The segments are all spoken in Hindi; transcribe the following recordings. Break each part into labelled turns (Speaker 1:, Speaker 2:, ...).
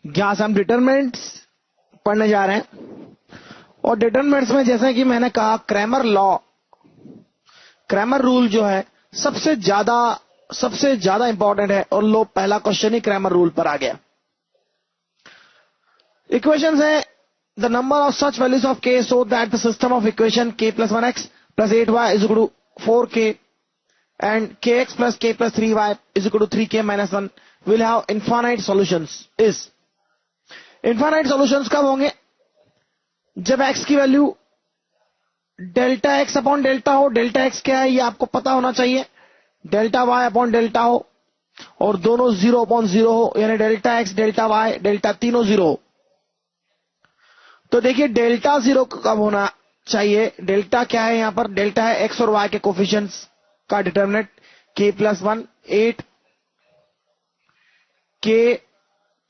Speaker 1: यहां से हम डिटरमिनेंट्स पढ़ने जा रहे हैं और डिटरमिनेंट्स में जैसे कि मैंने कहा क्रैमर रूल जो है सबसे ज्यादा इंपॉर्टेंट है और लो पहला क्वेश्चन ही क्रैमर रूल पर आ गया। इक्वेशंस है the number of such values of k so that the system of equation k plus 1x plus 8y is equal to 4k and kx plus k plus 3y is equal to 3k minus 1 will have infinite solutions is infinite solutions कब होंगे? जब x की value delta x upon delta हो। डेल्टा x क्या है ये आपको पता होना चाहिए। डेल्टा y अपॉन डेल्टा हो और दोनों 0 अपॉन 0 हो, यानी delta x delta y delta तीनों 0 हो। तो देखिए डेल्टा 0 कब होना चाहिए? डेल्टा क्या है यहां पर? डेल्टा है x और y के कोफिशिएंट्स का determinant k plus 1 8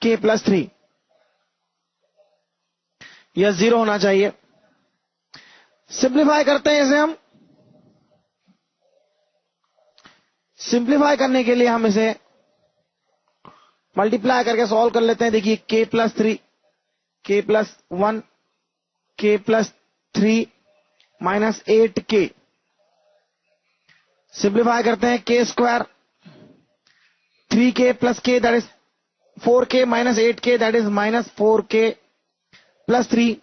Speaker 1: k plus 3 यह 0 होना चाहिए। सिंप्लीफाई करते हैं इसे हम। सिंप्लीफाई करने के लिए हम इसे मल्टीप्लाई करके सॉल्व कर लेते हैं। देखिए k plus 3 k plus 1 k plus 3 minus 8k। Simplify करते हैं k square 3k plus k that is 4k minus 8k that is minus 4k plus 3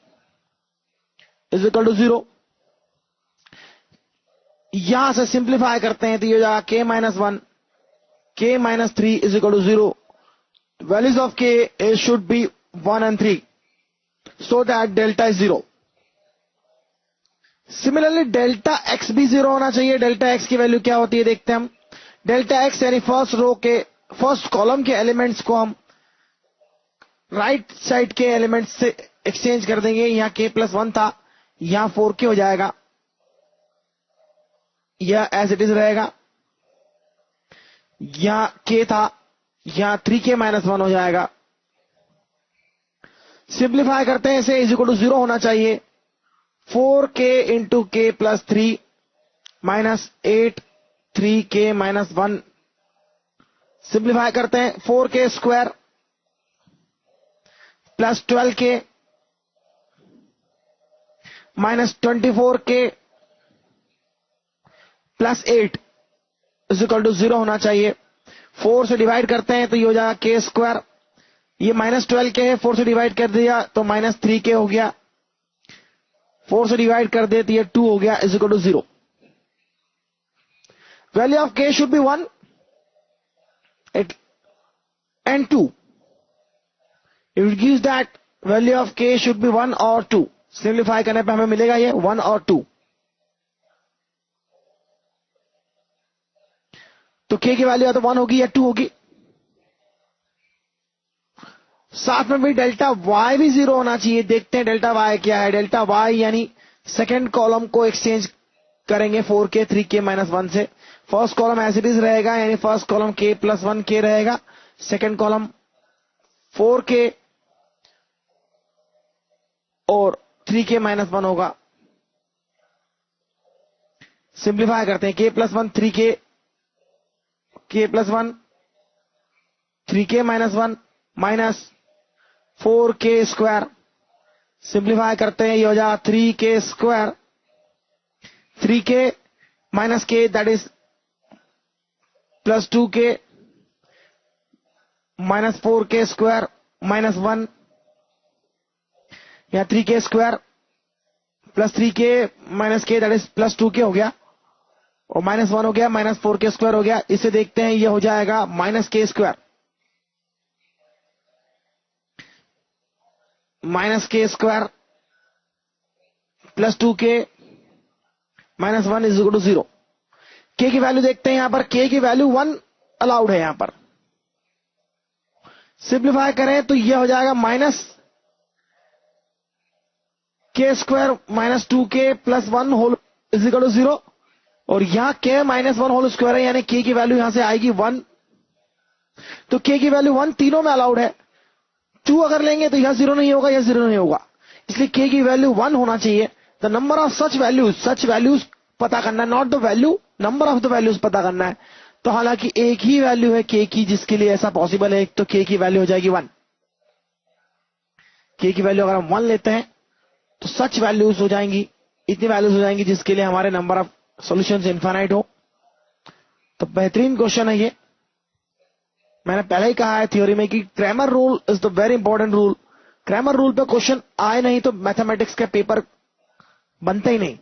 Speaker 1: is equal to 0। यहां से सिंप्लीफाई करते हैं तो ये हो जाएगा k minus 1 k minus 3 is equal to 0। Values of k should be 1 and 3 so that delta is 0। Similarly delta x भी 0 होना चाहिए। डेल्टा x की वैल्यू क्या होती है देखते हैं हम। डेल्टा x यानी फर्स्ट कॉलम के एलिमेंट्स को हम राइट साइड के एलिमेंट्स से एक्सचेंज कर देंगे। यहां k plus 1 था, यहां 4k हो जाएगा, यह एज इट इज रहेगा। यहां k था, यहां 3k minus 1 हो जाएगा। सिंप्लीफाई करते हैं इसे, इज इक्वल टू 0 होना चाहिए। 4k into k plus 3 minus 8 3k minus 1। Simplify करते हैं 4k square plus 12k minus 24k plus 8 is equal to 0 होना चाहिए। 4 से डिवाइड करते हैं तो ये हो जाएगा k स्क्वायर, ये माइनस 12k है, 4 से डिवाइड कर दिया तो माइनस 3k हो गया। 4 से डिवाइड कर दे तो ये 2 हो गया is equal to 0। Value of k should be 1 and 2। It gives that value of k should be 1 or 2। Simplify करने पे हमें मिलेगा ये 1 और 2। तो k की वैल्यू या तो 1 होगी या 2 होगी। साथ में भी डेल्टा y भी 0 होना चाहिए। देखते हैं डेल्टा y क्या है। डेल्टा y यानी सेकेंड कॉलम को एक्सचेंज करेंगे 4k 3k minus 1 से। First column as it is रहेगा, यानी first column k plus 1k रहेगा, सेकेंड कॉलम 4k और 3k minus 1 होगा। सिंप्लीफाई करते हैं k plus 1 3k k plus 1 3k minus 1 minus 4k square. Simplify करते हैं ये हो जाएगा 3k square 3k minus k that is plus 2k minus 4k square minus 1। यहाँ 3k square plus 3k minus k that is plus 2k हो गया और minus 1 हो गया, minus 4k स्क्वायर हो गया। इसे देखते हैं ये हो जाएगा minus k square minus k square plus 2k minus 1 is equal to 0। k की वैल्यू देखते हैं, यहां पर k की वैल्यू 1 अलाउड है। यहां पर सिंप्लीफाई करें तो यह हो जाएगा minus k square minus 2k plus 1 whole is equal to 0 और यहां k माइनस 1 होल स्क्वायर है, यानी k की वैल्यू यहां से आएगी 1। तो k की वैल्यू 1 तीनों में अलाउड है। 2 अगर लेंगे तो यह 0 नहीं होगा, यह 0 नहीं होगा, इसलिए k की वैल्यू 1 होना चाहिए। The number of such values पता करना है, not the value, number of the values पता करना है। तो हालांकि एक ही वैल्यू है k की जिसके लिए ऐसा पॉसिबल है, तो k की वैल्यू हो जाएगी 1। k की वैल्यू अगर हम 1 लेते हैं तो सच वैल्यूज हो जाएंगी, इतनी वैल्यूज हो जाएंगी जिसके लिए हमारे नंबर ऑफ सॉल्यूशंस इनफाइनाइट हो। तो बेहतरीन क्वेश्चन है ये। मैंने पहले ही कहा है थ्योरी में कि Cramer rule is the very important rule. Cramer rule पे क्वेश्चन आए नहीं तो मैथमेटिक्स के पेपर बनते ही नहीं।